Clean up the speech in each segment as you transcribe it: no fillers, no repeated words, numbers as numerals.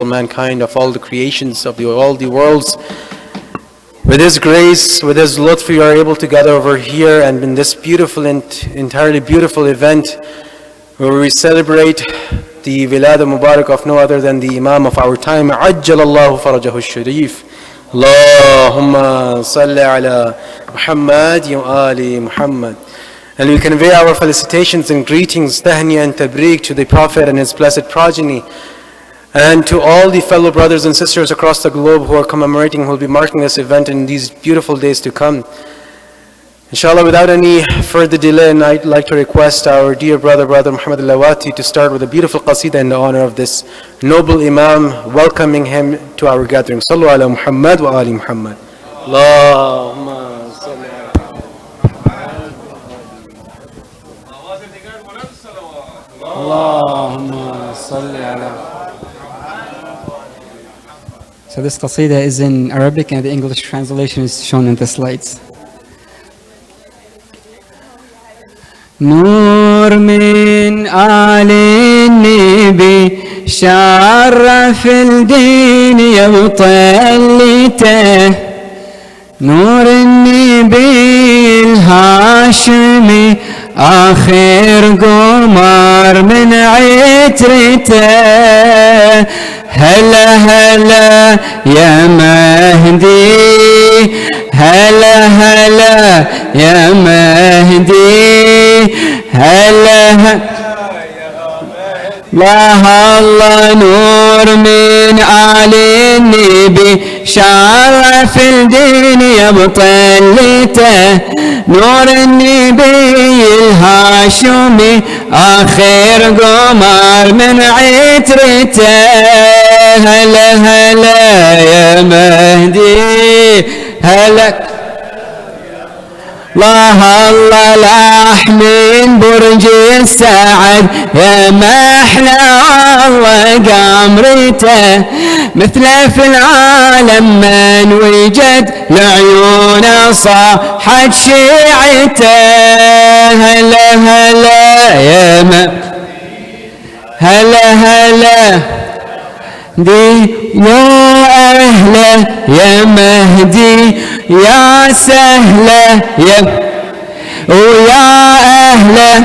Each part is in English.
mankind, of all the creations of all the worlds. With His grace, with His lutf, we are able to gather over here and in this beautiful and entirely beautiful event where we celebrate the Wiladat Mubarak of no other than the Imam of our time. عجل الله فرجه الشريف. اللهم صل على محمد وآل محمد. And we convey our felicitations and greetings, tahniya and tabreek to the Prophet and his blessed progeny, and to all the fellow brothers and sisters across the globe who are commemorating, who will be marking this event in these beautiful days to come. Inshallah, without any further delay, I'd like to request our dear brother Muhammad al-Lawati to start with a beautiful qasida in the honor of this noble Imam, welcoming him to our gathering. Sallu ala Muhammad wa ali Muhammad. Allahumma salli ala Allahumma salli ala. So this qasida is in Arabic and the English translation is shown in the slides. نور من آل النبي شرف الدين يبطلته، نور النبي الهاشمي آخر قمر من عترته. هلا هلا يا مهدي، هلا هلا يا مهدي، هلا الله الله. نور من آل النبي شرف الدين يبطلته، نور النبي الهاشمي آخر قمر من عترته. هلا هلا يا مهدي، هلا الله الله. لاح من برج السعد يا محلى الله قمرته، مثله في العالم من وجد لعيونه صاحت شيعته. هلا هلا يا هلا هلا دي يا أهله يا مهدي، يا سهله يا ويا أهله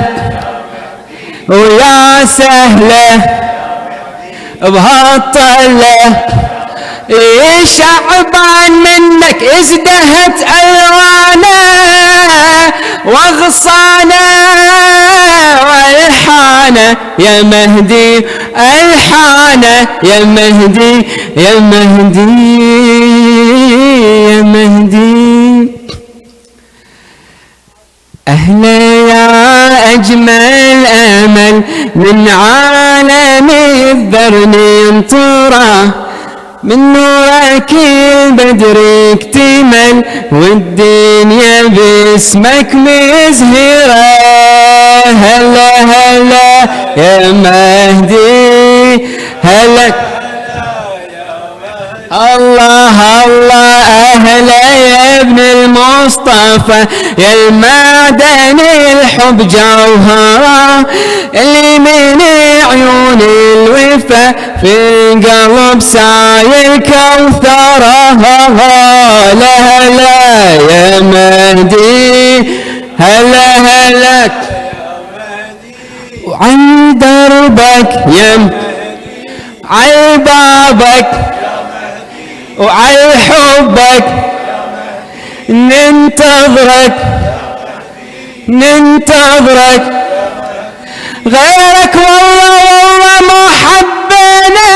ويا سهله بهالطلة. شعبان منك ازدهت ألوانه واغصانه والحانه يا مهدي، الحانه يا مهدي يا مهدي يا مهدي. أهلا يا أجمل أمل من عالم الذر ينطره، من نورك البدر اكتمل والدنيا باسمك مزهرة. هلا هلا يا مهدي، هلا الله الله. أهلا يا ابن المصطفى يا المعدن الحب جوهرة، اللي من عيون الوفا في القلب سايل كوثرة. هلا هلا يا مهدي، هلا هلا وعن دربك يا عي بابك وعي حبك ننتظرك ننتظرك، غيرك والله والله ما حبنا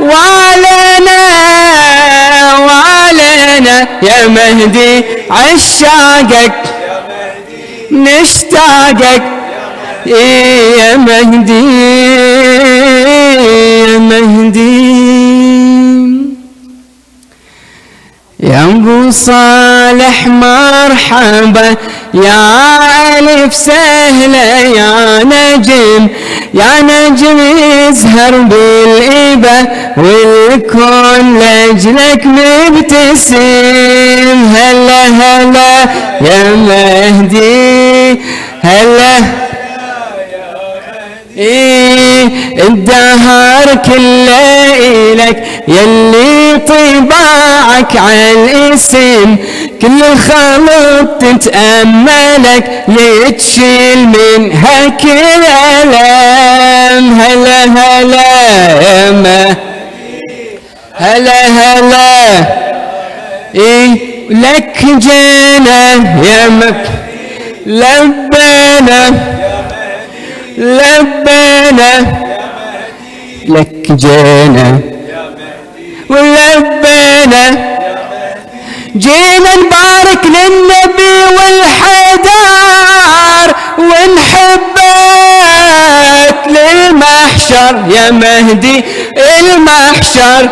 وعلينا وعلينا يا مهدي. عشاقك نشتاقك يا مهدي يا مهدي. يا ابو صالح مرحبا، يا الف سهله يا نجم، يا نجم يزهر بالإبة والكون لاجلك مبتسم. هلا هلا يا مهدي، هلا الدهر الدار كله إلك يلي طباعك عالاسم كل الخلق تتأملك يتشيل منها كل ألم هلا هلا يا مهدي هلا هلا إيه لك جينا يا مهدي لبينا لبينا لك جينا ولبينا جينا نبارك للنبي والحدار ونحبك للمحشر يا مهدي المحشر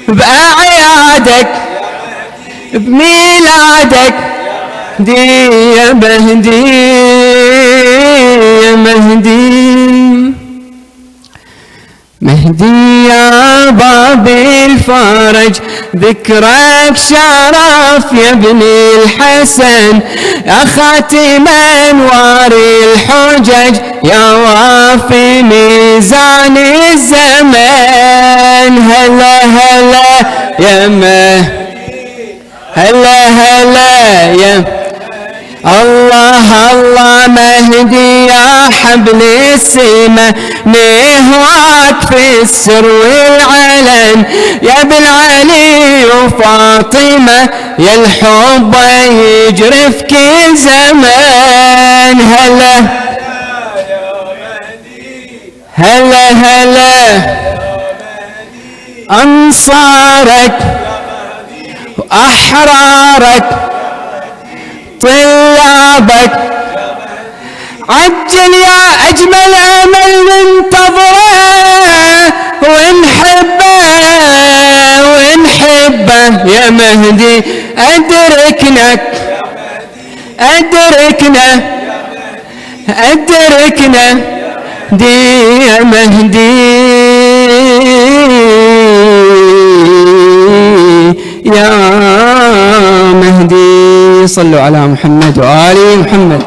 بأعيادك بميلادك دي يا مهدي يا مهدي مهدي يا باب الفرج ذكرك شرف يا ابن الحسن يا خاتم انوار الحجج يا وافي ميزان الزمان هلا هلا يا هلا هلا يا الله الله مهدي يا حبل السما نهواك في السر والعلن يا ابن علي وفاطمة يا الحب يجري في كل زمان هلا هلا هلا أنصارك وأحرارك طلابك عجل يا أجمل أمل ننتظره ونحبه ونحبه يا مهدي أدركنا أدركنا أدركنا دي يا مهدي يا مهدي صلوا على محمد وآل محمد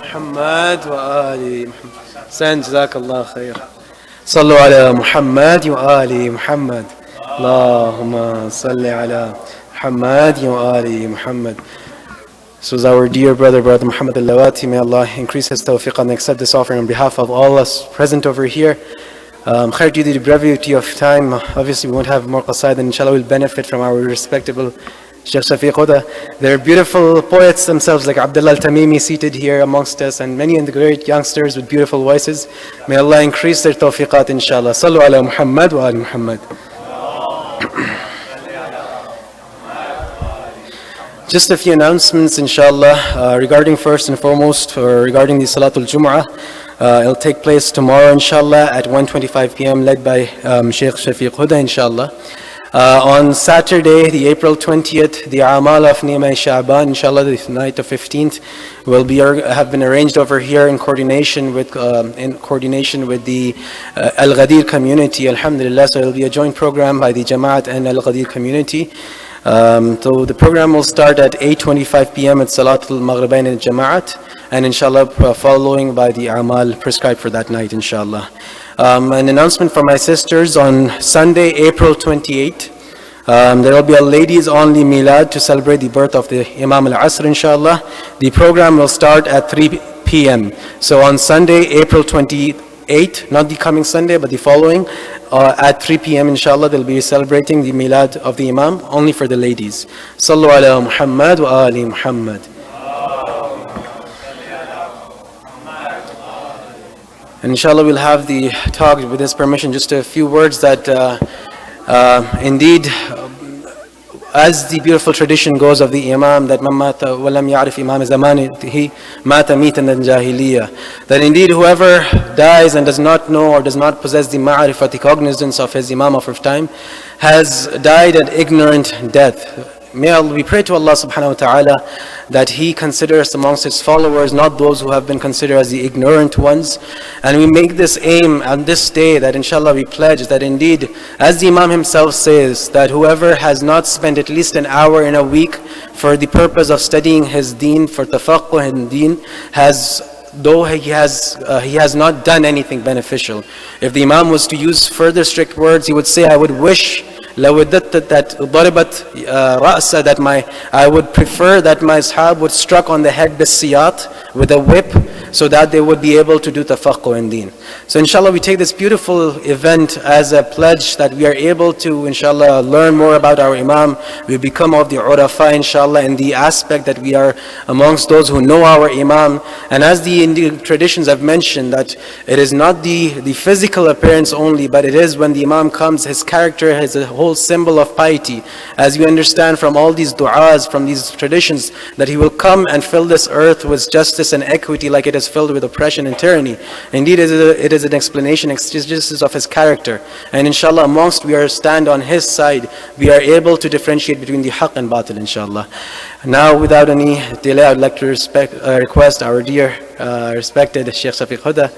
محمد وآل محمد سن جزاك الله خير صلوا على محمد وآل محمد اللهم صل على محمد وآل محمد. So as our dear brother Muhammad al-Lawati, may Allah increase his tawfiq and accept this offering on behalf of all us present over here. Khair due to the brevity of time, obviously we won't have more qasaid, and inshallah we'll benefit from our respectable Shaykh Shafiq Hudda. They're beautiful poets themselves, like Abdullah al-Tamimi seated here amongst us, and many of the great youngsters with beautiful voices. May Allah increase their tawfiqat inshallah. Sallu ala Muhammad wa ali Muhammad. Just a few announcements inshallah regarding first and foremost regarding the Salatul Jum'ah. It'll take place tomorrow inshallah at 1:25 p.m. led by Shaykh Shafiq Hudda inshallah. On Saturday, the April 20th, the Amal of Nima Sha'ban, inshallah, the night of 15th, have been arranged over here in coordination with the Al-Ghadir community, alhamdulillah. So it will be a joint program by the Jamaat and Al-Ghadir community. So the program will start at 8:25 p.m. at Salatul Maghribain and Jamaat, and inshallah following by the Amal prescribed for that night, inshallah. An announcement for my sisters: on Sunday, April 28th, there will be a ladies only milad to celebrate the birth of the Imam al-Asr, inshallah. The program will start at 3 p.m. So on Sunday, April 28th, not the coming Sunday but the following, at 3 p.m. inshallah, they'll be celebrating the milad of the Imam only for the ladies. Sallu ala Muhammad wa ali Muhammad. And inshallah we'll have the talk with his permission, just a few words that indeed, as the beautiful tradition goes of the Imam, that man mata wa lam ya'rif imam zamanihi mata mitan al-jahiliyyah, that indeed whoever dies and does not know or does not possess the ma'rifat, the cognizance of his Imam of time, has died an ignorant death. We pray to Allah subhanahu wa ta'ala that He considers amongst His followers not those who have been considered as the ignorant ones. And we make this aim on this day that inshallah we pledge that indeed, as the Imam himself says, that whoever has not spent at least an hour in a week for the purpose of studying his deen, for tafaqquh in deen, has though he has not done anything beneficial. If the Imam was to use further strict words, he would say, I would wish that ضربت رأسه, that I would prefer that my ashab would struck on the head بالسياط, with a whip, so that they would be able to do tafaqquh in deen. So inshallah, we take this beautiful event as a pledge that we are able to, inshallah, learn more about our Imam. We become of the urafa, inshallah, in the aspect that we are amongst those who know our Imam. And as the Indian traditions have mentioned, that it is not the physical appearance only, but it is when the Imam comes, his character has a whole symbol of piety. As we understand from all these du'as, from these traditions, that he will come and fill this earth with justice and equity like it is filled with oppression and tyranny. Indeed, it is an explanation, exegesis of his character. And inshallah, amongst we are stand on his side, we are able to differentiate between the haqq and batil, inshallah. Now, without any delay, I would like to request our dear, respected Shaykh Shafiq Hudda.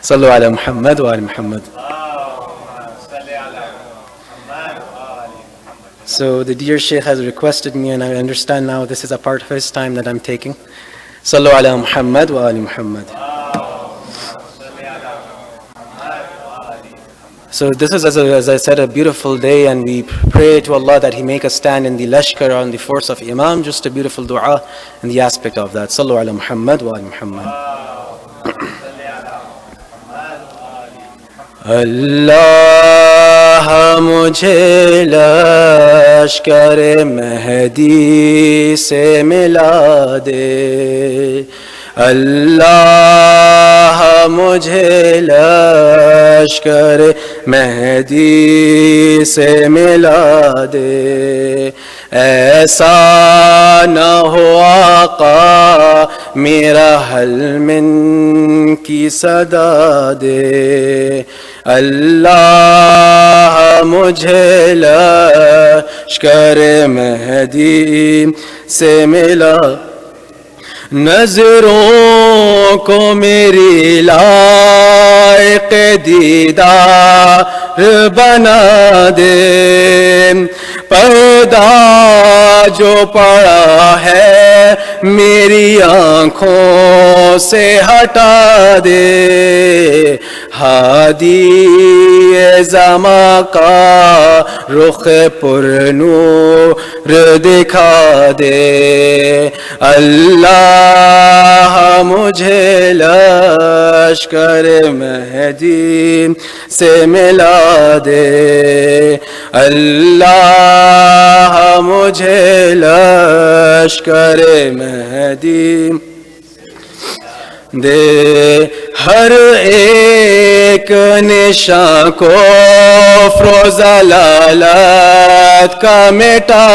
Sallu ala Muhammad wa ali Muhammad. So the dear Shaykh has requested me, and I understand now this is a part of his time that I'm taking. Sallu ala Muhammad wa ali Muhammad. So this is, as I said, a beautiful day, and we pray to Allah that He make us stand in the lashkar on the force of Imam. Just a beautiful dua in the aspect of that. Sallu ala Muhammad wa ali Muhammad. Allah mujhe lashkar Mahdi se mila de. Allah mujhe lashkar Mahdi se mila de. ऐसा न हो आका मेरा हल मिन की सदा दे. अल्लाह मुझे लश्कर महदी से मिला. नजरों को मेरी लायक दीदार बना दे. पर्दा जो पड़ा है मेरी आँखों से हटा दे. हादी ज़मा का रुख पुरनूर दिखा दे. अल्लाह मुझे लश्कर महदी से मिला दे. अल्लाह मुझे लश्कर महदी दे. हर एक निशान को ज़लालत का मिटा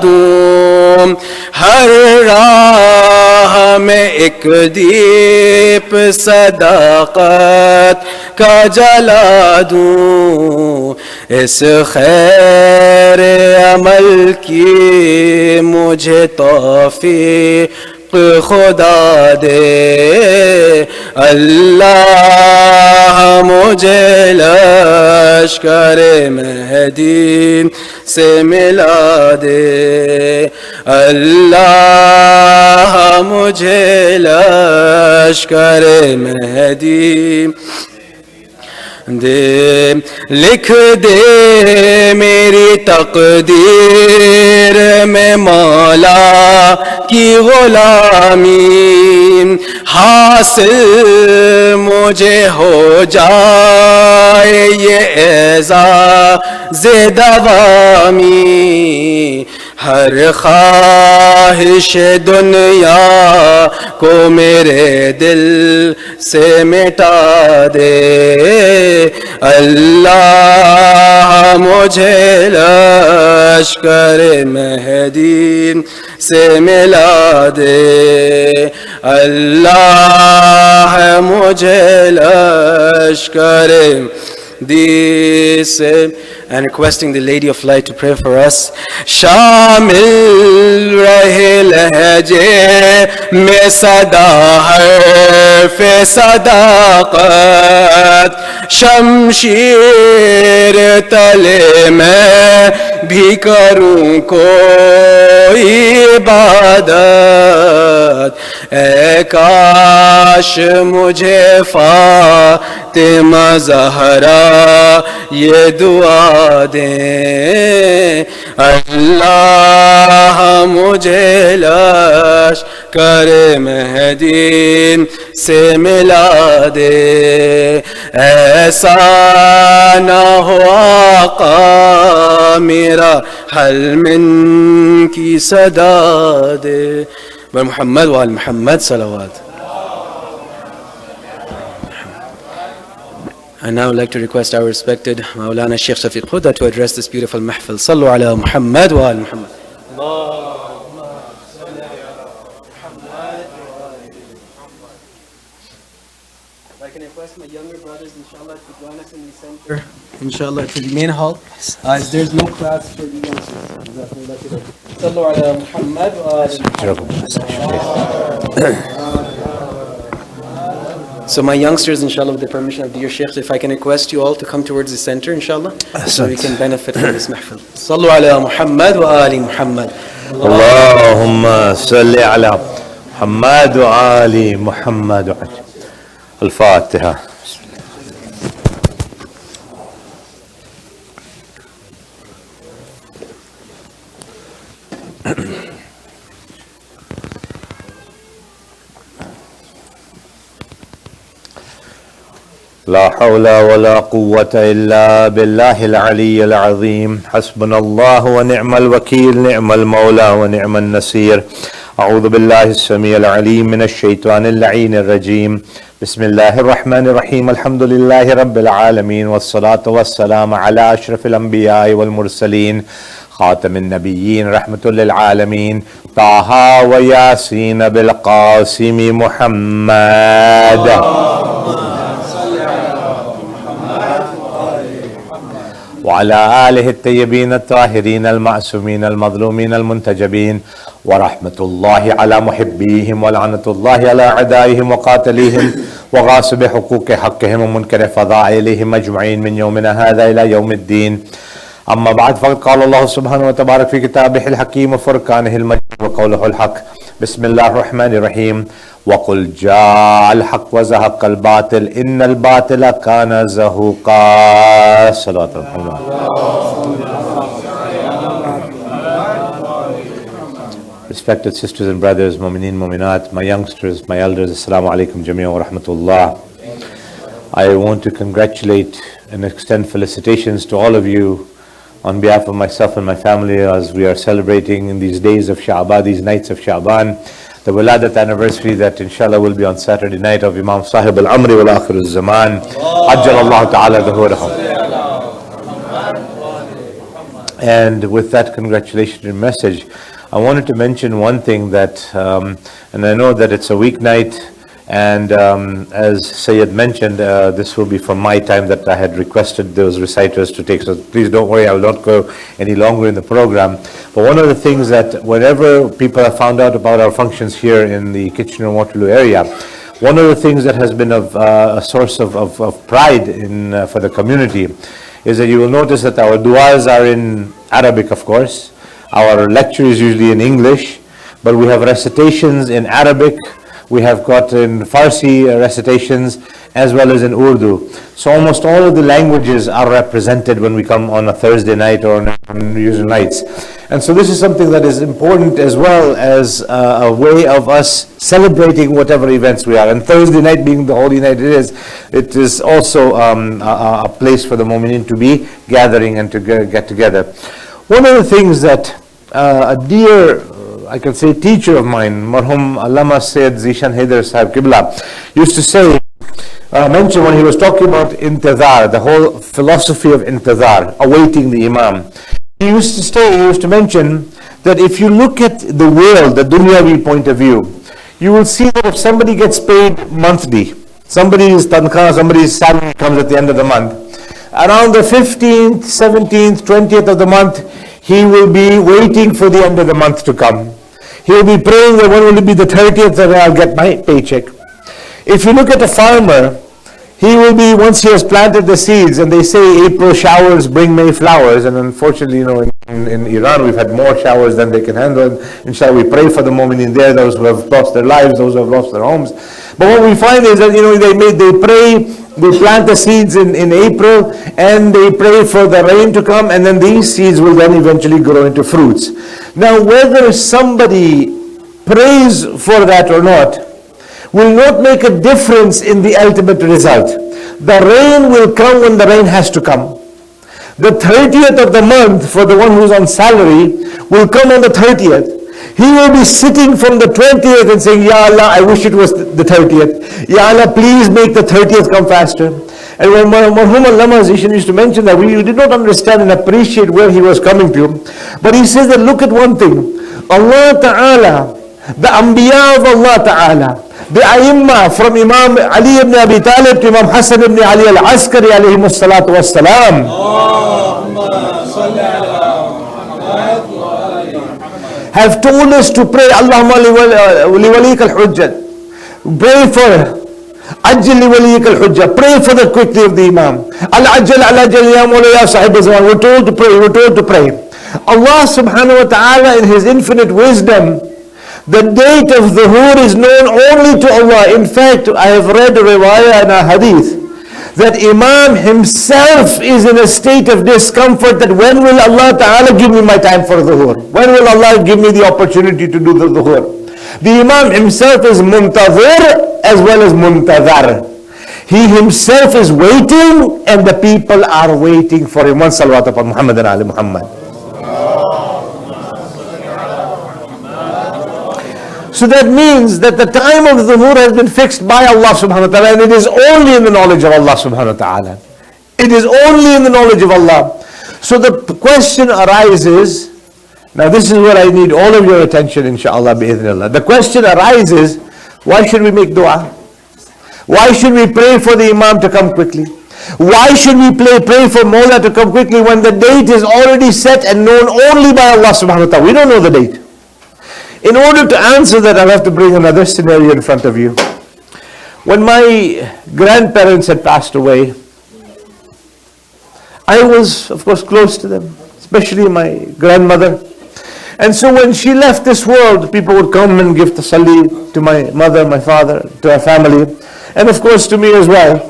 दूं. हर राह में एक दीप सदाकत का जला दूं. इस खैर अमल की मुझे तौफीक खुदा दे. अल्लाह मुझे लश्कर महदी से मिला दे. अल्लाह मुझे लश्कर महदी दे. लिख दे मेरी तकदीर में मौला की गुलामी. हासिल मुझे हो जाए ये एज़ाज़ दवामी. हर ख्वाहिश दुनिया को मेरे दिल से मिटा दे. अल्लाह मुझे लश्कर महदी से मिला दे. अल्लाह मुझे लश्कर this and requesting the Lady of Light to pray for us. शामिल रहे लहजे में सदा हर्फ सदाकत. शमशीर तले मैं भी करूं कोई इबादत ऐ काश मुझे फातिमा ज़हरा ये दुआ दें अल्लाह मुझे लश्कर मेहदीन से मिला दे ऐसा ना हो आका मेरा हल मिन की सदा दे मोहम्मद वाल मोहम्मद सलावत. I now would like to request our respected Maulana Shaykh Shafiq Hudda to address this beautiful mahfil. Sallu ala Muhammad wa ala Muhammad. If I can request my younger brothers, inshallah, to join us in the center, inshallah, to the main hall, as there's no class for the youngsters. Sallu ala Muhammad wa ala Muhammad. So my youngsters, inshallah, with the permission of the dear Shaykh, if I can request you all to come towards the center, inshallah, so we can benefit from this mahfil. Sallu ala Muhammad wa ali Muhammad. Allahumma salli ala Muhammad wa ali Muhammad. Al-Fatiha. لا حول ولا قوة إلا بالله العلي العظيم حسبنا الله ونعم الوكيل نعم المولى ونعم النصير أعوذ بالله السميع العليم من الشيطان اللعين الرجيم بسم الله الرحمن الرحيم الحمد لله رب العالمين والصلاة والسلام على أشرف الأنبياء والمرسلين خاتم النبيين رحمة للعالمين طه وياسين بالقاسم محمد وعلى آله الطيبين الطاهرين المعصومين المظلومين المنتجبين ورحمة الله على محبيهم ولعنة الله على أعدائهم وقاتليهم وغاصب حقوق حقهم ومنكر فضائلهم أجمعين من يومنا هذا إلى يوم الدين أما بعد فقد قال الله سبحانه وتبارك في كتابه الحكيم وفرقانه المجيد وقوله الحق بسم الله الرحمن الرحيم وقل جاء الحق وزهق الباطل إن الباطل كان زهوقا صلاة الله. Respected sisters and brothers, mu'mineen, mu'minat, my youngsters, my elders, assalamu alaikum jami'an wa rahmatullah. I want to congratulate and extend felicitations to all of you on behalf of myself and my family as we are celebrating in these days of Sha'ban, these nights of Sha'ban, the Wiladat anniversary that inshallah will be on Saturday night of Imam Sahib al-Amri wal Akhir al-Zaman. Ajjal Allah Ta'ala dhuhurahum. And with that congratulatory message, I wanted to mention one thing that, and I know that it's a weeknight, and as Sayyid mentioned, this will be from my time that I had requested those reciters to take, so please don't worry, I will not go any longer in the program. But one of the things that whenever people have found out about our functions here in the Kitchener-Waterloo area, one of the things that has been a source of pride for the community is that you will notice that our du'as are in Arabic, of course. Our lecture is usually in English, but we have recitations in Arabic. We have got in Farsi recitations as well as in Urdu. So almost all of the languages are represented when we come on a Thursday night or on usual nights. And so this is something that is important as well as a way of us celebrating whatever events we are. And Thursday night being the holy night it is also a place for the mu'mineen to be gathering and to get together. One of the things that a dear, I can say, teacher of mine, Marhum Allama Sayyid Zishan Haider Sahib Qibla, used to say, mention when he was talking about intizar, the whole philosophy of intizar, awaiting the Imam. He used to mention that if you look at the world, the dunyavi point of view, you will see that if somebody gets paid monthly, somebody's tankhah, somebody's salary comes at the end of the month, around the 15th, 17th, 20th of the month, he will be waiting for the end of the month to come. He will be praying that when will it be the 30th that I'll get my paycheck. If you look at a farmer, he will be, once he has planted the seeds, and they say April showers bring May flowers, and unfortunately, in Iran we've had more showers than they can handle. Inshallah, we pray for the mu'mineen there, those who have lost their lives, those who have lost their homes. But what we find is that, they pray, they plant the seeds in April, and they pray for the rain to come, and then these seeds will then eventually grow into fruits. Now, whether somebody prays for that or not will not make a difference in the ultimate result. The rain will come when the rain has to come. The 30th of the month for the one who's on salary will come on the 30th. He will be sitting from the 20th and saying, Ya Allah, I wish it was the 30th. Ya Allah, please make the 30th come faster. And when Marhum Allama used to mention that, we did not understand and appreciate where he was coming to. But he says that, look at one thing. Allah Ta'ala, the Anbiya of Allah Ta'ala, the Aimma from Imam Ali ibn Abi Talib to Imam Hassan ibn Ali al-Askari alayhi salatu wassalam, have told us to pray, Allahumma liwalik al-hujjat, pray for Ajjal liwalik al-hujjah, pray for the quick day of the Imam. Al-Ajjal al-Ajjal ya Mawla ya Sahib az-Zaman. We're told to pray. Allah subhanahu wa ta'ala in His infinite wisdom, the date of Dhuhr is known only to Allah. In fact, I have read a riwayah and a hadith that Imam himself is in a state of discomfort, that when will Allah Ta'ala give me my time for Dhuhr? When will Allah give me the opportunity to do the Dhuhr? The Imam himself is muntazir as well as muntazar. He himself is waiting and the people are waiting for him. One salawat upon Muhammad and Ali Muhammad. So that means that the time of the Dhuhr has been fixed by Allah subhanahu wa ta'ala, and it is only in the knowledge of Allah subhanahu wa ta'ala. It is only in the knowledge of Allah. So the question arises, now this is where I need all of your attention inshaAllah bi'idhnillah. The question arises, why should we make dua? Why should we pray for the Imam to come quickly? Why should we pray for Mawla to come quickly when the date is already set and known only by Allah subhanahu wa ta'ala? We don't know the date. In order to answer that, I'll have to bring another scenario in front of you. When my grandparents had passed away, I was, of course, close to them, especially my grandmother. And so when she left this world, people would come and give tasalli to my mother, my father, to our family, and of course to me as well.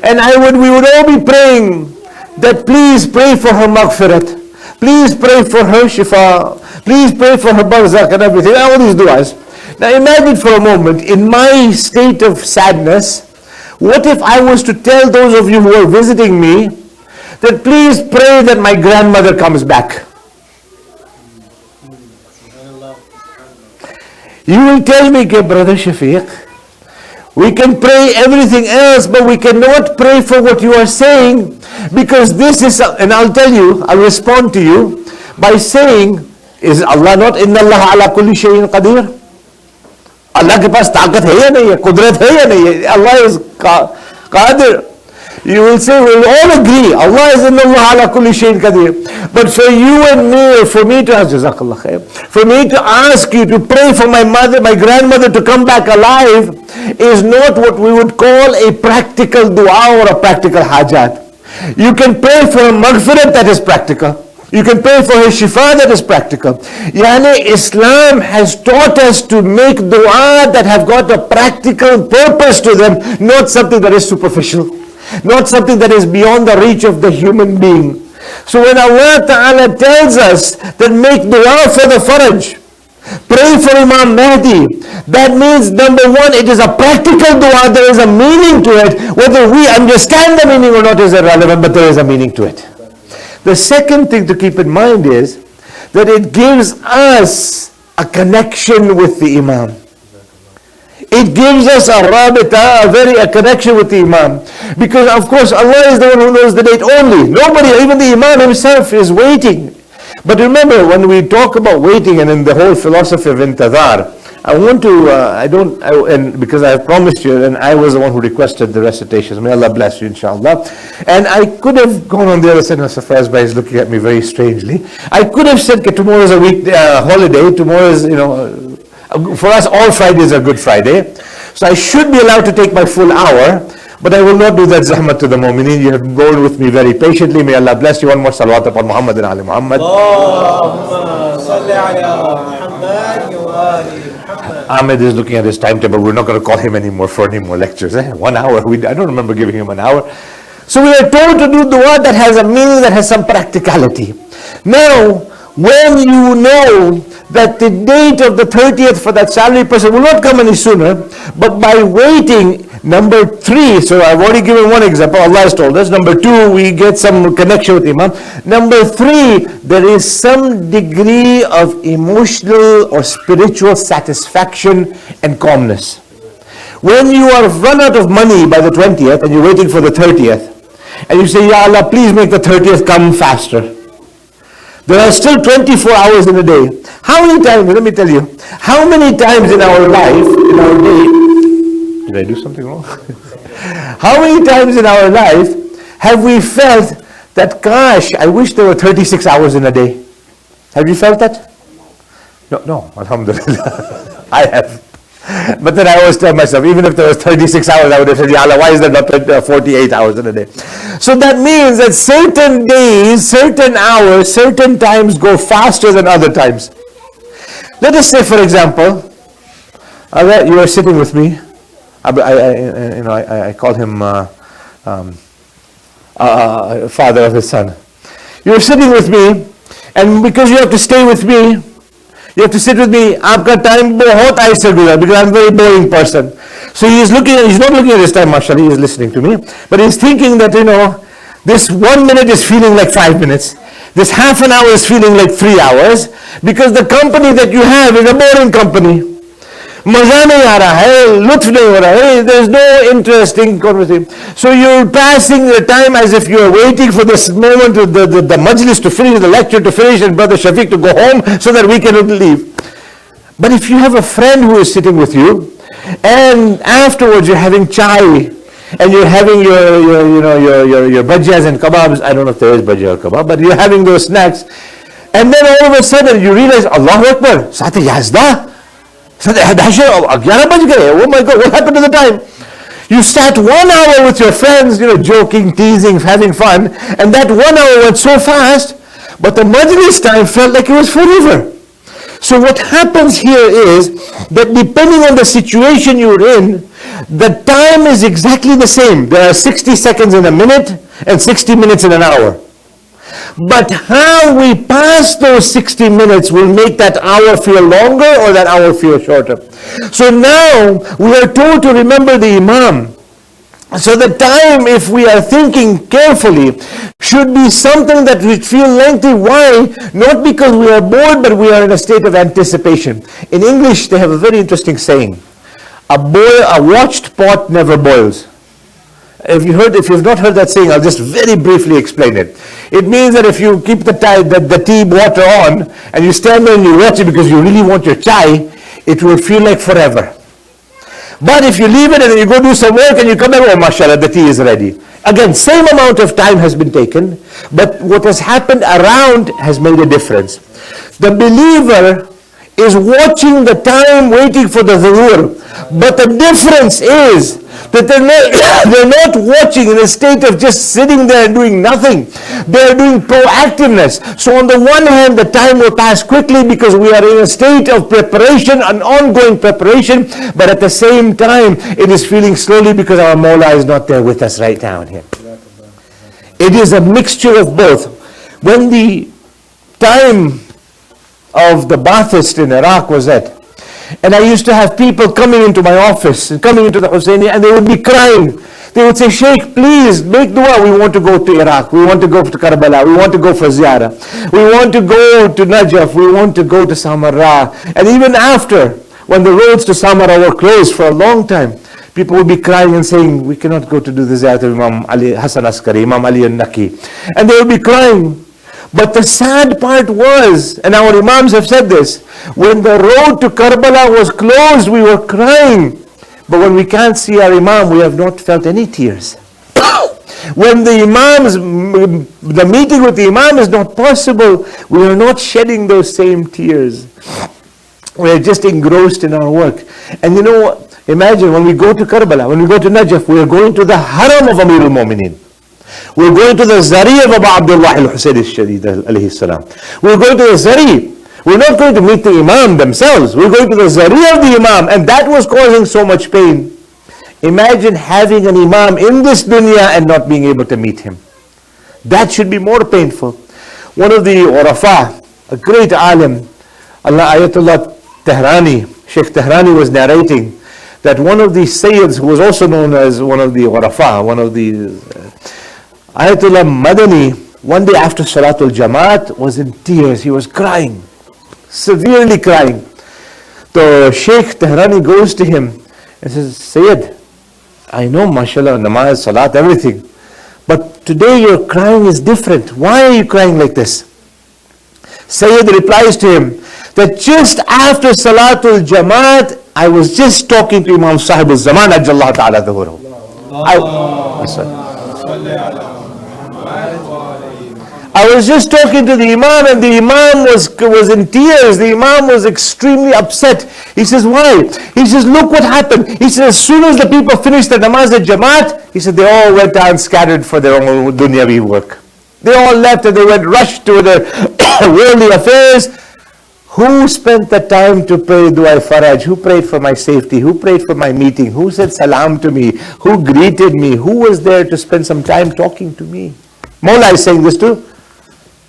And we would all be praying that please pray for her maghfirat. Please pray for her shifa. Please pray for her barzakh and everything. All these du'as. Now imagine for a moment, in my state of sadness, what if I was to tell those of you who are visiting me that please pray that my grandmother comes back? You will tell me, okay, Brother Shafiq, we can pray everything else, but we cannot pray for what you are saying, because this is, and I'll tell you, I'll respond to you by saying, is Allah not inna Allah ala kulli shayin qadir? Allah ke paas taqat hai ya nahi hai, qudrat hai ya nahi hai? Allah is qadir. You will say, we'll all agree, Allah is inna Allah ala kulli shayin qadir. But for you and me, for me to ask, jazakallah khair, for me to ask you to pray for my mother, my grandmother to come back alive, is not what we would call a practical dua or a practical hajat. You can pray for a maghfirat, that is practical. You can pray for his shifa, that is practical. Yani Islam has taught us to make dua that have got a practical purpose to them, not something that is superficial, not something that is beyond the reach of the human being. So when Allah Ta'ala tells us that make dua for the faraj, pray for Imam Mahdi, that means number one, it is a practical dua, there is a meaning to it. Whether we understand the meaning or not is irrelevant, but there is a meaning to it. The second thing to keep in mind is that it gives us a connection with the Imam. It gives us a rabita, a connection with the Imam. Because of course Allah is the one who knows the date only. Nobody, even the Imam himself is waiting. But remember, when we talk about waiting and in the whole philosophy of intadhar, I want to, and because I have promised you, and I was the one who requested the recitations. May Allah bless you, inshallah. And I could have gone on the other side of Safaz, but he's looking at me very strangely. I could have said, tomorrow is a week holiday, tomorrow is, for us all Fridays are Good Friday. So I should be allowed to take my full hour. But I will not do that zahmat to the mu'mineen. You have borne with me very patiently. May Allah bless you. One more salawat upon Muhammad and Ali Muhammad. Ahmed is looking at his timetable. We're not going to call him anymore for any more lectures. 1 hour. I don't remember giving him an hour. So we are told to do dua that has a meaning, that has some practicality. Now, when you know that the date of the 30th for that salary person will not come any sooner, but by waiting, number 3, so I've already given one example, Allah has told us. Number 2, we get some connection with Imam. Number 3, there is some degree of emotional or spiritual satisfaction and calmness. When you are run out of money by the 20th and you're waiting for the 30th, and you say, Ya Allah, please make the 30th come faster. There are still 24 hours in a day. How many times, let me tell you, how many times in our life, in our day, did I do something wrong? How many times in our life have we felt that, gosh, I wish there were 36 hours in a day? Have you felt that? No, alhamdulillah. I have. But then I always tell myself, even if there was 36 hours, I would have said, Ya Allah, why is there not 48 hours in a day? So that means that certain days, certain hours, certain times go faster than other times. Let us say, for example, you are sitting with me. I call him father of his son. You're sitting with me, and because you have to stay with me, you have to sit with me. Aapka time bahut aisa guzara, because I'm a very boring person. So he's not looking at his time, mashallah, he is listening to me. But he's thinking that, this 1 minute is feeling like 5 minutes. This half an hour is feeling like 3 hours, because the company that you have is a boring company. Maza nahi aa raha hai, lutf nahi ho raha hai, there's no interesting conversation. So you're passing the time as if you're waiting for this moment, the majlis to finish, the lecture to finish, and Brother Shafiq to go home so that we can leave. But if you have a friend who is sitting with you, and afterwards you're having chai, and you're having your bhajiyas and kebabs, I don't know if there is bhajia or kebab, but you're having those snacks, and then all of a sudden you realize, Allahu Akbar, Sati Yazda. Oh my God, what happened to the time? You sat 1 hour with your friends, joking, teasing, having fun, and that 1 hour went so fast, but the majlis time felt like it was forever. So what happens here is that depending on the situation you're in, the time is exactly the same. There are 60 seconds in a minute and 60 minutes in an hour. But how we pass those 60 minutes will make that hour feel longer or that hour feel shorter. So now we are told to remember the Imam. So the time, if we are thinking carefully, should be something that we feel lengthy. Why? Not because we are bored, but we are in a state of anticipation. In English, they have a very interesting saying. A watched pot never boils. If you've not heard that saying, I'll just very briefly explain it. It means that if you keep the tea water on, and you stand there and you watch it because you really want your chai, it will feel like forever. But if you leave it and then you go do some work and you come back, oh mashallah, the tea is ready. Again, same amount of time has been taken, but what has happened around has made a difference. The believer is watching the time, waiting for the zuhur. But the difference is that they're not watching in a state of just sitting there and doing nothing. They're doing proactiveness. So on the one hand, the time will pass quickly because we are in a state of preparation, an ongoing preparation, but at the same time, it is feeling slowly because our Mawla is not there with us right now here. It is a mixture of both. When the time of the Ba'athist in Iraq was at, and I used to have people coming into my office and coming into the Husseini, and they would be crying. They would say, Sheikh, please make dua. We want to go to Iraq. We want to go to Karbala. We want to go for ziyarah. We want to go to Najaf. We want to go to Samarra. And even after, when the roads to Samarra were closed for a long time, people would be crying and saying, we cannot go to do the ziyarah of Imam Ali Hassan Askari, Imam Ali al-Naqi. And they would be crying. But the sad part was, and our Imams have said this, when the road to Karbala was closed, we were crying. But when we can't see our Imam, we have not felt any tears. When the meeting with the Imam is not possible, we are not shedding those same tears. We are just engrossed in our work. And you know what? Imagine when we go to Karbala, when we go to Najaf, we are going to the haram of Amir al-Mu'mineen. We're going to the Zari of Abu Abdullah al-Husayn al-Shadid alayhi salam. We're going to the Zari. We're not going to meet the Imam themselves. We're going to the Zari of the Imam, and that was causing so much pain. Imagine having an Imam in this dunya and not being able to meet him. That should be more painful. One of the Urafa, a great alim, Allah Ayatullah Tehrani, Sheikh Tehrani was narrating that one of the Sayyids, who was also known as one of the Urafa, one of the Ayatullah Madani, one day after Salatul Jamaat was in tears. He was crying, severely crying. So Sheikh Tehrani goes to him and says, Sayyid, I know, mashallah, namaz, salat, everything. But today your crying is different. Why are you crying like this? Sayyid replies to him that just after Salatul Jamaat, I was just talking to Imam Sahib al-Zaman Ajjallahu Ta'ala Dhuhurahu. I was just talking to the Imam, and the Imam was in tears. The Imam was extremely upset. He says, why? He says, look what happened. He says, as soon as the people finished the namaz at Jamaat, he said, they all went down scattered for their own dunyavi work. They all left and they went rushed to their worldly affairs. Who spent the time to pray Dua Faraj? Who prayed for my safety? Who prayed for my meeting? Who said salam to me? Who greeted me? Who was there to spend some time talking to me? Mawla is saying this to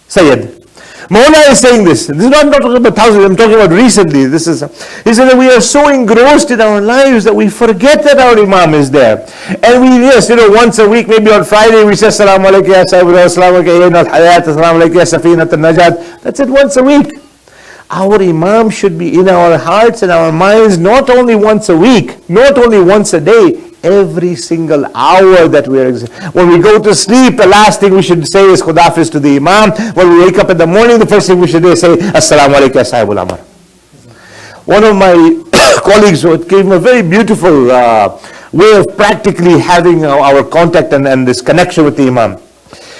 Sayyid. Mawla is saying this. This is not talking about thousands, I'm talking about recently. He said that we are so engrossed in our lives that we forget that our Imam is there. And we, once a week, maybe on Friday, we say, Assalamu alaikum ya sahibullah, Assalamu alaikum ya al-hayat, Assalamu alaikum ya safinat al-najat. That's it, once a week. Our Imam should be in our hearts and our minds not only once a week, not only once a day, every single hour that we are. When we go to sleep, the last thing we should say is Khudafiz to the Imam. When we wake up in the morning, the first thing we should say, Assalamu alaikum ya sahibul amar. One of my colleagues gave me a very beautiful way of practically having our contact and this connection with the Imam.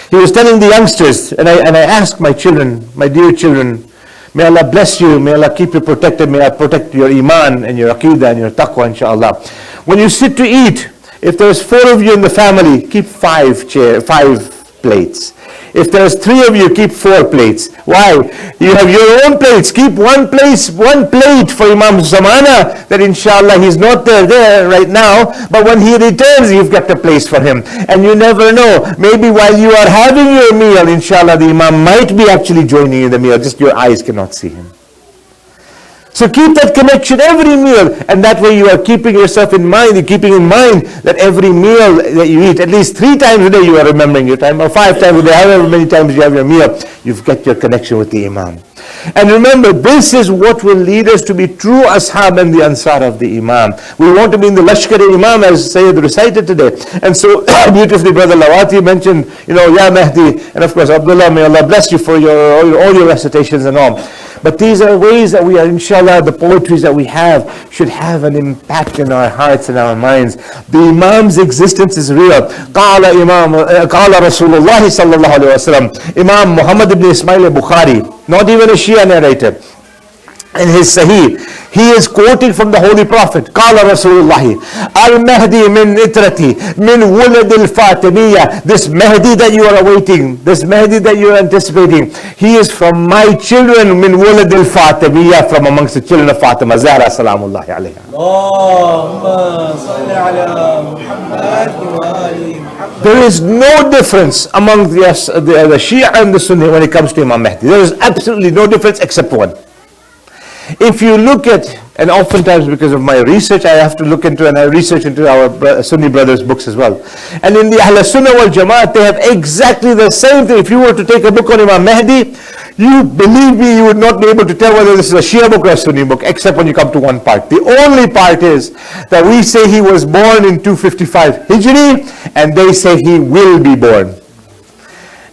He was telling the youngsters, and I asked my children, my dear children, may Allah bless you, may Allah keep you protected, may Allah protect your iman and your aqidah and your taqwa, inshallah. When you sit to eat, if there's 4 of you in the family, keep 5 plates. If there's 3 of you, keep 4 plates. Why? You have your own plates. Keep one plate for Imam Zamana, that inshallah he's not there right now, but when he returns, you've got a place for him. And you never know, maybe while you are having your meal, inshallah the Imam might be actually joining you in the meal, just your eyes cannot see him. So keep that connection every meal, and that way you are keeping yourself in mind, you're keeping in mind that every meal that you eat, at least 3 times a day you are remembering your time, or 5 times a day, however many times you have your meal, you've got your connection with the Imam. And remember, this is what will lead us to be true ashab and the ansar of the Imam. We want to be in the Lashkar-e Imam, as Sayyid recited today. And so beautifully Brother Lawati mentioned, Ya Mahdi, and of course Abdullah, may Allah bless you for all your recitations and all. But these are ways that we are, inshallah, the poetries that we have should have an impact in our hearts and our minds. The Imam's existence is real. قال Rasulullah sallallahu alayhi wa sallam, Imam Muhammad ibn Ismail al-Bukhari, not even a Shia narrator, in his Sahih, he is quoting from the Holy Prophet. قال Rasulullah, Al-Mahdi min itrati, min wulad al-Fatimiyya. This Mahdi that you are awaiting, this Mahdi that you are anticipating, he is from my children, min wulad al-Fatimiyya, from amongst the children of Fatima Zahra salamullahi alayha. Allahumma salli ala Muhammad wa ali Muhammad. There is no difference among the Shia and the Sunni when it comes to Imam Mahdi. There is absolutely no difference except one. If you look at, and oftentimes because of my research, I have to look into, and I research into our Sunni brothers' books as well. And in the Ahl Sunnah wal Jamaat, they have exactly the same thing. If you were to take a book on Imam Mahdi, you believe me, you would not be able to tell whether this is a Shia book or a Sunni book, except when you come to one part. The only part is that we say he was born in 255 Hijri, and they say he will be born.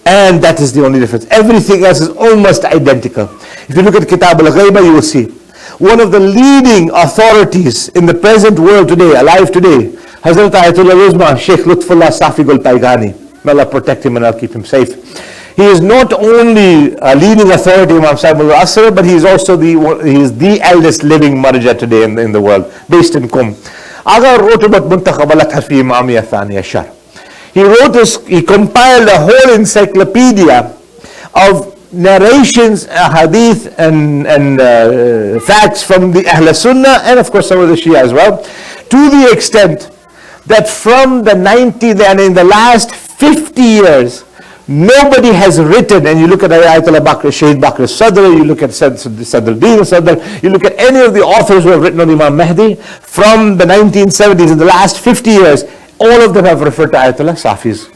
And that is the only difference. Everything else is almost identical. If you look at Kitab al-Ghaiba, you will see. One of the leading authorities in the present world today, alive today, Hazrat Ayatollah Uzma, Sheikh Lutfullah Safiq al-Paigani. May Allah protect him and I'll keep him safe. He is not only a leading authority, Imam Sahib al-Asr, but he is also the eldest living marja today in the world, based in Qum. Agha wrote about Muntakhabalat Harfi Imamiyya Thaniya Shar. He compiled a whole encyclopedia of narrations, hadith and facts from the Ahl Sunnah and of course some of the Shia as well, to the extent that from the 90s and in the last 50 years, nobody has written, and you look at Ayatollah Bakr, Shaykh Bakr Sadr, you look at Sadruddin Sadr, you look at any of the authors who have written on Imam Mahdi, from the 1970s, in the last 50 years, all of them have referred to Ayatollah Safi's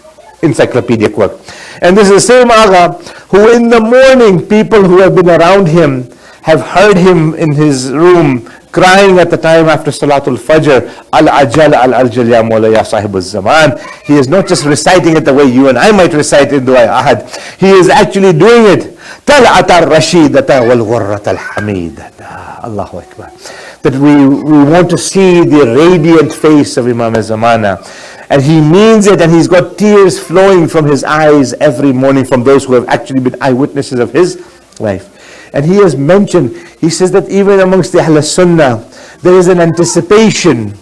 encyclopedic work. And this is the same Agha who in the morning, people who have been around him have heard him in his room crying at the time after Salatul Fajr, Al-Ajal, Al-Ajal, Ya Mawla, Ya Sahib al-Zaman. He is not just reciting it the way you and I might recite in Dua Ahad. He is actually doing it. Tal'at al-Rashidata wal-Ghurrat al-Hamidata. Allahu Akbar. That we want to see the radiant face of Imam al-Zamana. And he means it, and he's got tears flowing from his eyes every morning from those who have actually been eyewitnesses of his life. And he has mentioned, he says that even amongst the Ahl Sunnah, there is an anticipation.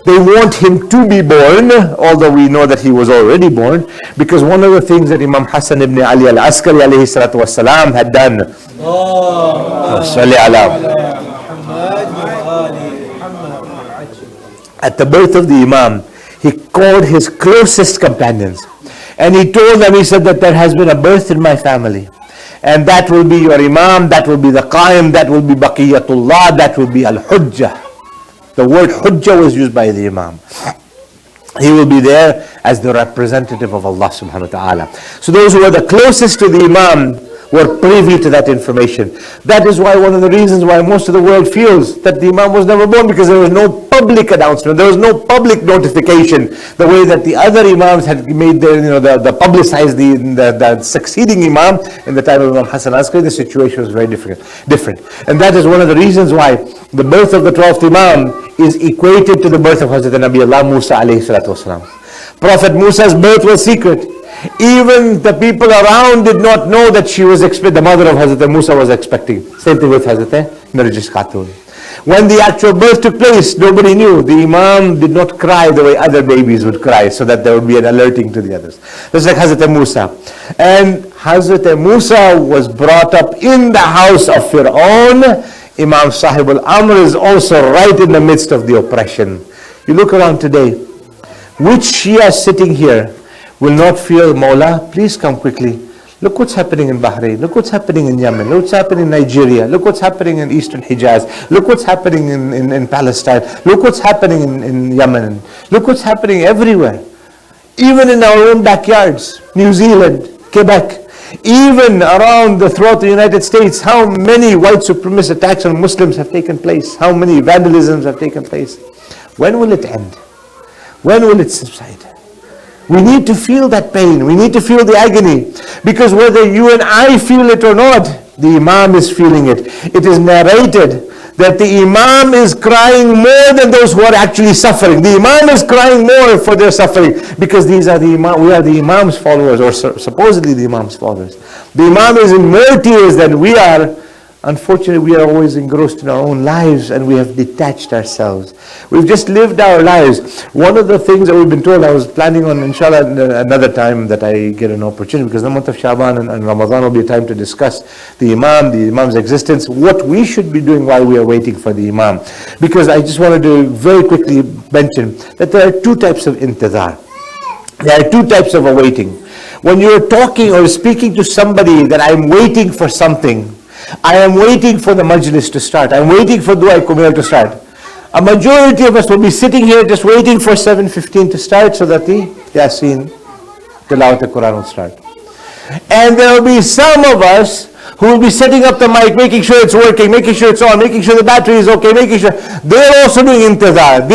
They want him to be born, although we know that he was already born, because one of the things that Imam Hassan ibn Ali al-Askari alayhi salatu wasalam had done, at the birth of the Imam, he called his closest companions. And he told them, he said that there has been a birth in my family. And that will be your Imam, that will be the Qaim, that will be Baqiyatullah, that will be Al-Hujjah. The word Hujjah was used by the Imam. He will be there as the representative of Allah subhanahu wa ta'ala. So those who are the closest to the Imam were privy to that information. That is why one of the reasons why most of the world feels that the Imam was never born, because there was no public announcement, there was no public notification, the way that the other Imams had made the publicized the succeeding Imam in the time of Imam Hassan Askari. The situation was very different. And that is one of the reasons why the birth of the 12th Imam is equated to the birth of Hazrat Nabi Allah Musa alayhi salatu wasalam. Prophet Musa's birth was secret. Even the people around did not know that she was the mother of Hazrat Musa was expecting. Same thing with Hazrat Narjis Khatun. When the actual birth took place, nobody knew. The Imam did not cry the way other babies would cry, so that there would be an alerting to the others. Just like Hazrat Musa. And Hazrat Musa was brought up in the house of Fir'aun. Imam Sahib al-Amr is also right in the midst of the oppression. You look around today, which Shia sitting here will not feel, Mawla, please come quickly. Look what's happening in Bahrain. Look what's happening in Yemen. Look what's happening in Nigeria. Look what's happening in Eastern Hijaz. Look what's happening in Palestine. Look what's happening in Yemen. Look what's happening everywhere. Even in our own backyards, New Zealand, Quebec, even around throughout the United States, how many white supremacist attacks on Muslims have taken place? How many vandalisms have taken place? When will it end? When will it subside? We need to feel that pain. We need to feel the agony. Because whether you and I feel it or not, the Imam is feeling it. It is narrated that the Imam is crying more than those who are actually suffering. The Imam is crying more for their suffering, because we are the Imam's followers, or supposedly the Imam's followers. The Imam is in more tears than we are. Unfortunately, we are always engrossed in our own lives, and we have detached ourselves. We've just lived our lives. One of the things that we've been told, I was planning on, inshallah, another time that I get an opportunity, because the month of Shaban and Ramadan will be a time to discuss the Imam's existence, what we should be doing while we are waiting for the Imam. Because I just wanted to very quickly mention that there are two types of intidhar. There are two types of awaiting. When you're talking or speaking to somebody that I'm waiting for something, I am waiting for the majlis to start. I'm waiting for Dua Kumil to start. A majority of us will be sitting here just waiting for 7:15 to start, so that the Yasin, Tilawat al-Quran will start. And there will be some of us who will be setting up the mic, making sure it's working, making sure it's on, making sure the battery is okay, making sure. They're also doing intizar.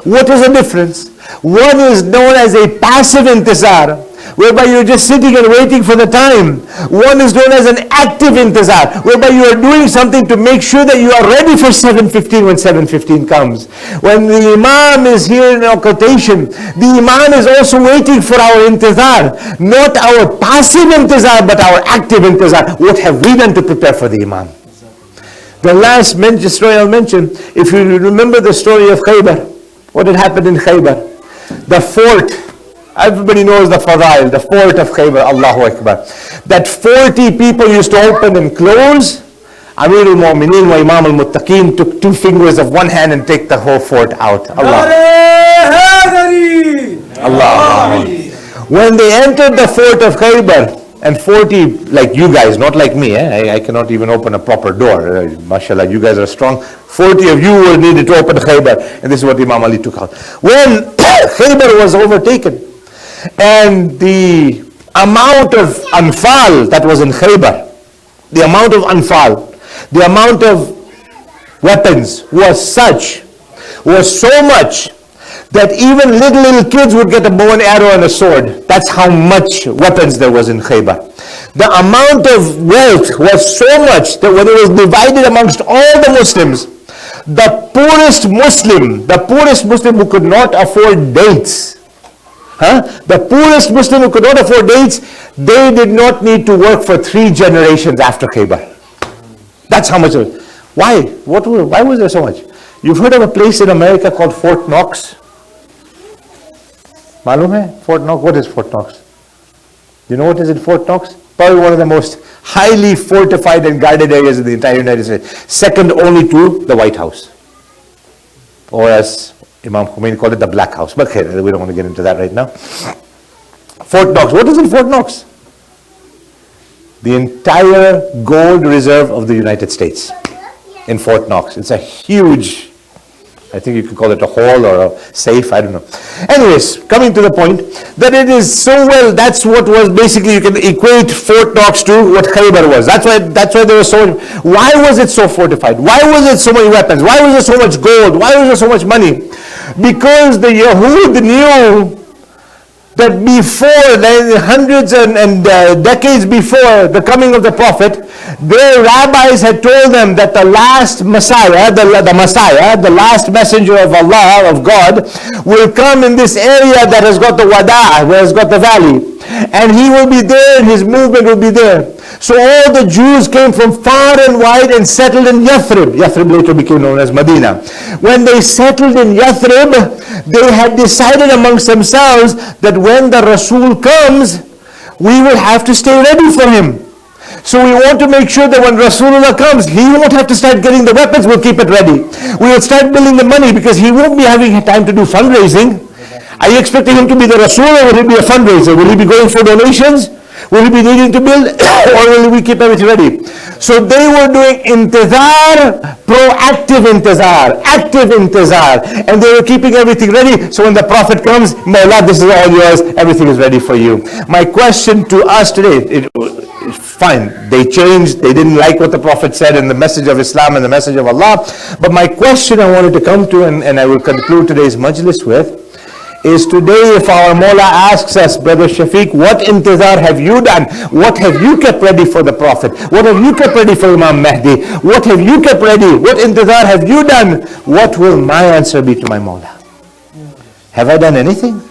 What is the difference? One is known as a passive intizar, whereby you're just sitting and waiting for the time. One is known as an active intizar, whereby you are doing something to make sure that you are ready for 7:15 when 7:15 comes. When the Imam is here in occultation, the Imam is also waiting for our intizar, not our passive intizar, but our active intizar. What have we done to prepare for the Imam? The last story I'll mention, if you remember the story of Khaybar, what had happened in Khaybar? The fort, everybody knows the Fadail, the fort of Khaybar, Allahu Akbar. That 40 people used to open and close. Amir al-Mu'mineen wa Imam al-Muttaqeen took 2 fingers of one hand and take the whole fort out. Allah. Allah. When they entered the fort of Khaybar, and 40, like you guys, not like me, I cannot even open a proper door. MashaAllah, you guys are strong. 40 of you were needed to open Khaybar, and this is what Imam Ali took out. When Khaybar was overtaken, and the amount of anfal that was in Khaybar, the amount of anfal, the amount of weapons was so much, that even little kids would get a bow and arrow and a sword. That's how much weapons there was in Khaybar. The amount of wealth was so much that when it was divided amongst all the Muslims, the poorest Muslim who could not afford dates, the poorest Muslim who could not afford dates, they did not need to work for 3 generations after Khaybar. That's how much it was. Why? Why was there so much? You've heard of a place in America called Fort Knox? Malum hai? Fort Knox. What is Fort Knox? You know what is in Fort Knox? Probably one of the most highly fortified and guarded areas in the entire United States. Second only to the White House. Or as Imam Khomeini called it, the Black House. But okay, we don't want to get into that right now. Fort Knox. What is in Fort Knox? The entire gold reserve of the United States in Fort Knox. It's a huge, I think you could call it a hall or a safe, I don't know. Anyways, coming to the point, that it is so well, that's what was basically, you can equate Fort Knox to what Khaybar was. That's why there was so, why was it so fortified? Why was it so many weapons? Why was there so much gold? Why was there so much money? Because the Yahud knew that before, hundreds and decades before the coming of the Prophet, their rabbis had told them that the last Messiah, the last messenger of Allah, of God, will come in this area that has got the wada, where has got the valley. And he will be there, and his movement will be there. So all the Jews came from far and wide and settled in Yathrib. Yathrib later became known as Medina. When they settled in Yathrib, they had decided amongst themselves that when the Rasul comes, we will have to stay ready for him. So we want to make sure that when Rasulullah comes, he won't have to start getting the weapons, we'll keep it ready. We will start building the money because he won't be having time to do fundraising. Are you expecting him to be the Rasul, or will he be a fundraiser? Will he be going for donations? Will he be needing to build, or will we keep everything ready? So they were doing intizar, proactive intizar, active intizar, and they were keeping everything ready. So when the Prophet comes, Mawla, this is all yours, everything is ready for you. My question to us today, fine, they changed, they didn't like what the Prophet said and the message of Islam and the message of Allah, but my question I wanted to come to, and I will conclude today's majlis with, is today if our Mawla asks us, Brother Shafiq, what intizar have you done? What have you kept ready for the Prophet? What have you kept ready for Imam Mahdi? What have you kept ready? What intizar have you done? What will my answer be to my Mawla? Have I done anything?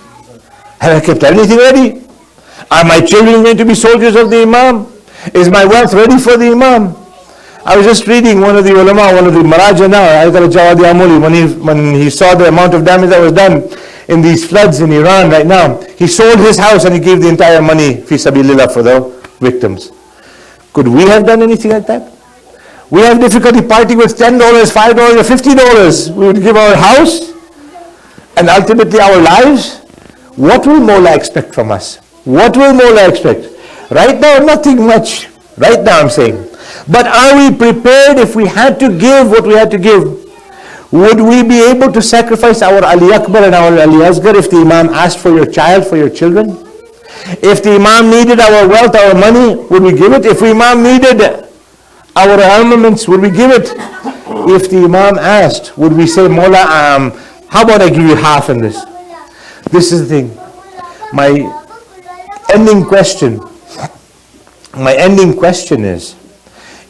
Have I kept anything ready? Are my children going to be soldiers of the Imam? Is my wealth ready for the Imam? I was just reading one of the ulama, one of the Maraja now, Ayat al-Jawadi Amuli, when he saw the amount of damage that was done in these floods in Iran right now, he sold his house and he gave the entire money fi sabilillah for the victims. Could we have done anything like that? We have difficulty parting with $10, $5 or $50. We would give our house and ultimately our lives. What will Mawla expect from us? What will Mawla expect? Right now, nothing much. Right now, I'm saying. But are we prepared if we had to give what we had to give? Would we be able to sacrifice our Ali Akbar and our Ali Asgar if the Imam asked for your child, for your children? If the Imam needed our wealth, our money, would we give it? If the Imam needed our armaments, would we give it? If the Imam asked, would we say, Mawla, how about I give you half in this? This is the thing. My ending question is,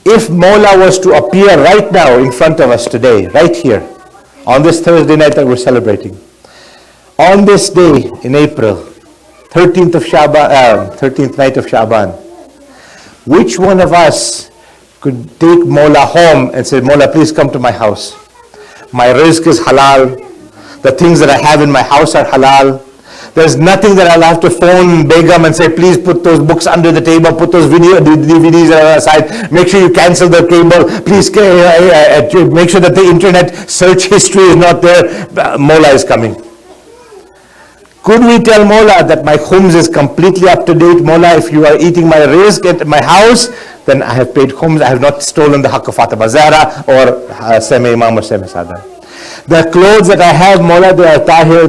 if Mawla was to appear right now in front of us today, right here, on this Thursday night that we're celebrating, on this day in April, 13th night of Shaban, which one of us could take Mawla home and say, Mawla, please come to my house. My rizq is halal. The things that I have in my house are halal. There's nothing that I'll have to phone Begum and say, please put those books under the table, put those DVDs aside, make sure you cancel the cable, please make sure that the internet search history is not there. Mawla is coming. Could we tell Mawla that my khums is completely up to date? Mawla, if you are eating my rizq at my house, then I have paid khums. I have not stolen the haqq of Fatima Zahra or Seme Imam or Seme Sadar. The clothes that I have, Mawla, they are tahir,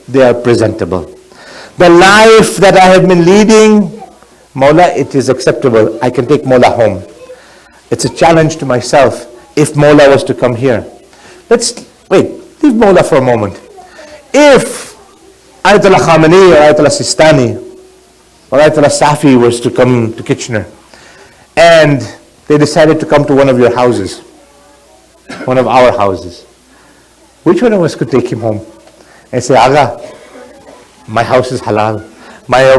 they are presentable. The life that I have been leading, Mawla, it is acceptable. I can take Mawla home. It's a challenge to myself if Mawla was to come here. Let's, wait, leave Mawla for a moment. If Ayatollah Khamenei or Ayatollah Sistani or Ayatollah Safi was to come to Kitchener and they decided to come to one of your houses, one of our houses, which one of us could take him home and say, Aga, my house is halal,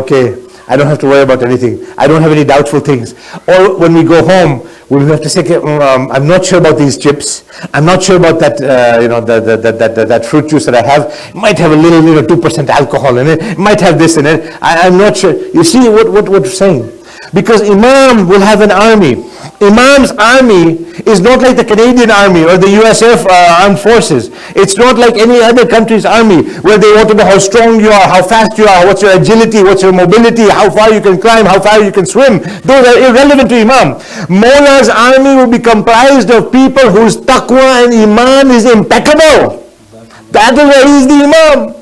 okay, I don't have to worry about anything, I don't have any doubtful things. Or when we go home, we will have to say, I'm not sure about these chips, I'm not sure about that, that fruit juice that I have. It might have a little 2% alcohol in it, it might have this in it, I'm not sure. You see what we're saying? Because Imam will have an army. Imam's army is not like the Canadian Army or the USF Armed Forces. It's not like any other country's army where they want to know how strong you are, how fast you are, what's your agility, what's your mobility, how far you can climb, how far you can swim. Those are irrelevant to Imam. Mawla's army will be comprised of people whose taqwa and iman is impeccable. That is why he is the Imam.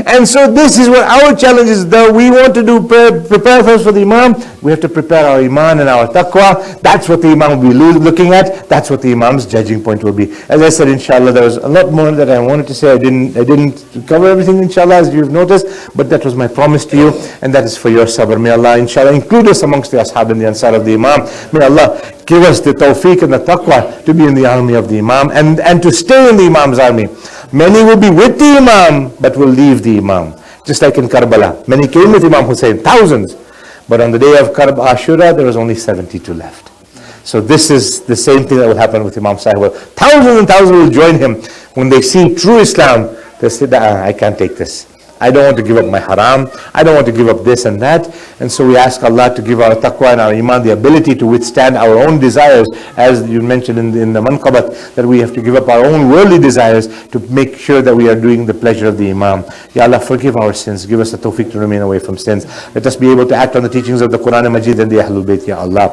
And so this is what our challenge is. That we want to do, prepare first for the Imam. We have to prepare our iman and our taqwa. That's what the Imam will be looking at. That's what the Imam's judging point will be. As I said, inshallah, there was a lot more that I wanted to say. I didn't cover everything, inshallah, as you've noticed, but that was my promise to you, and that is for your sabr. May Allah, inshallah, include us amongst the ashab and the ansar of the Imam. May Allah give us the tawfiq and the taqwa to be in the army of the Imam and to stay in the Imam's army. Many will be with the Imam, but will leave the Imam. Just like in Karbala. Many came with Imam Hussein, thousands. But on the day of Ashura, there was only 72 left. So this is the same thing that will happen with Imam Sahib. Thousands and thousands will join him. When they see true Islam, they say, I can't take this. I don't want to give up my haram. I don't want to give up this and that. And so we ask Allah to give our taqwa and our iman the ability to withstand our own desires, as you mentioned in the manqabat, that we have to give up our own worldly desires to make sure that we are doing the pleasure of the Imam. Ya Allah, forgive our sins. Give us the tawfiq to remain away from sins. Let us be able to act on the teachings of the Quran and Majid and the Ahlul Bayt, Ya Allah.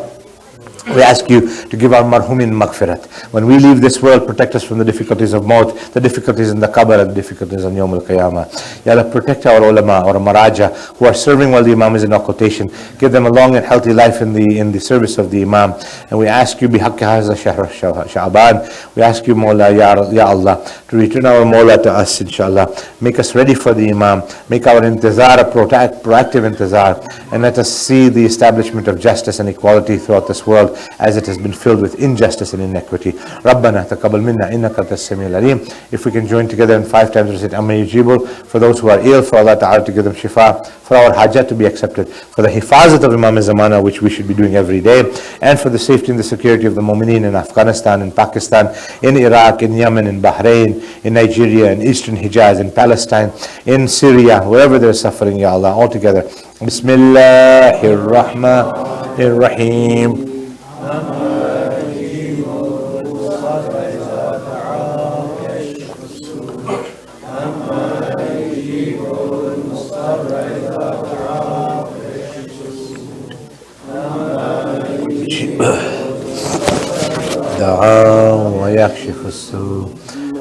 We ask you to give our marhumin maghfirat. When we leave this world, protect us from the difficulties of maut, the difficulties in the qabr, and the difficulties on Yawm al-Qiyamah. Ya Allah, protect our ulama, our maraja, who are serving while the Imam is in occultation. Give them a long and healthy life in the service of the Imam. And we ask you, bihaqqi haza shahr Sha'ban, we ask you, Mawla, Ya Allah, to return our Mawla to us, inshallah. Make us ready for the Imam. Make our intizar a proactive intizar. And let us see the establishment of justice and equality throughout this world, as it has been filled with injustice and inequity. Rabbana taqabbal minna innaka antas samiul alim. If we can join together in 5 times, recite Amma Yujibul, for those who are ill, for Allah Ta'ala to give them shifa, for our hajat to be accepted, for the hifazat of Imam Zamana, which we should be doing every day, and for the safety and the security of the mu'mineen in Afghanistan, in Pakistan, in Iraq, in Yemen, in Bahrain, in Nigeria, in Eastern Hijaz, in Palestine, in Syria, wherever they're suffering, Ya Allah, all together. Bismillahir Rahmanir Rahim. دعا ويكشف السوء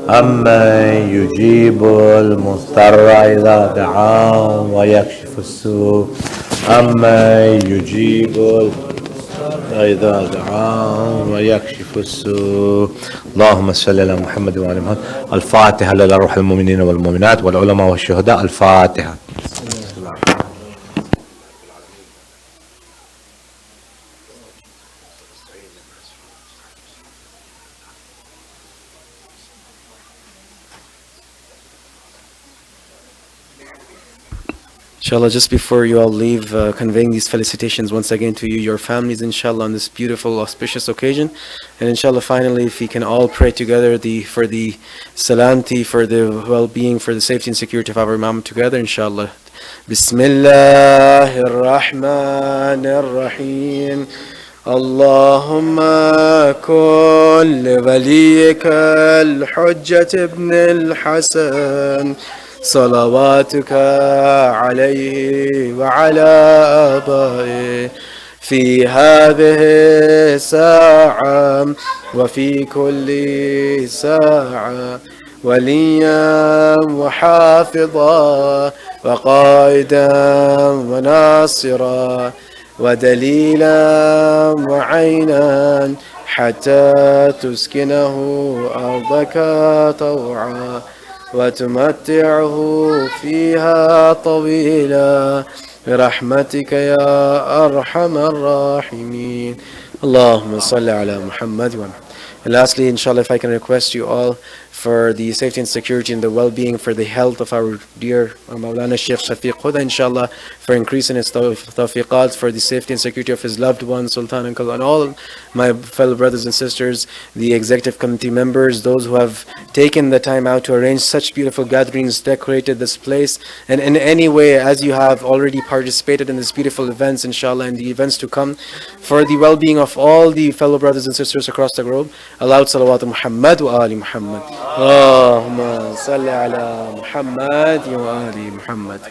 أما يجيب المضطر إذا دعا ويكشف السوء أما يجيب إذا دعا ويكشف السوء. اللهم صل على محمد وعلى محمد. الفاتحة لروح المؤمنين والمؤمنات والعلماء والشهداء. الفاتحة. Inshallah, just before you all leave, conveying these felicitations once again to you, your families, inshallah, on this beautiful, auspicious occasion. And inshallah, finally, if we can all pray together for the salamti, for the well-being, for the safety and security of our Imam together, inshallah. Bismillah ar-Rahman ar-Rahim. اللهم كن لوليك الحجة ابن الحسن صلواتك عليه وعلى آبائه في هذه الساعة وفي كل ساعة وليا وحافظا وقائدا وناصرا ودليلا وعينا حتى تسكنه أرضك طوعا وتمتعه فيها طويلا برحمتك يا أرحم الراحمين اللهم صل على محمد ومحمد. And lastly, inshallah, if I can request you all for the safety and security and the well-being, for the health of our dear Maulana Shaykh Shafiq Hudda, inshallah, for increasing his tawfiqat, for the safety and security of his loved ones, Sultan and Kal, and all my fellow brothers and sisters, the executive committee members, those who have taken the time out to arrange such beautiful gatherings, decorated this place, and in any way, as you have already participated in these beautiful events, inshallah, and the events to come, for the well-being of all the fellow brothers and sisters across the globe. Aloud salawat Muhammad wa ali Muhammad. Allahumma salli ala Muhammad wa ali Muhammad.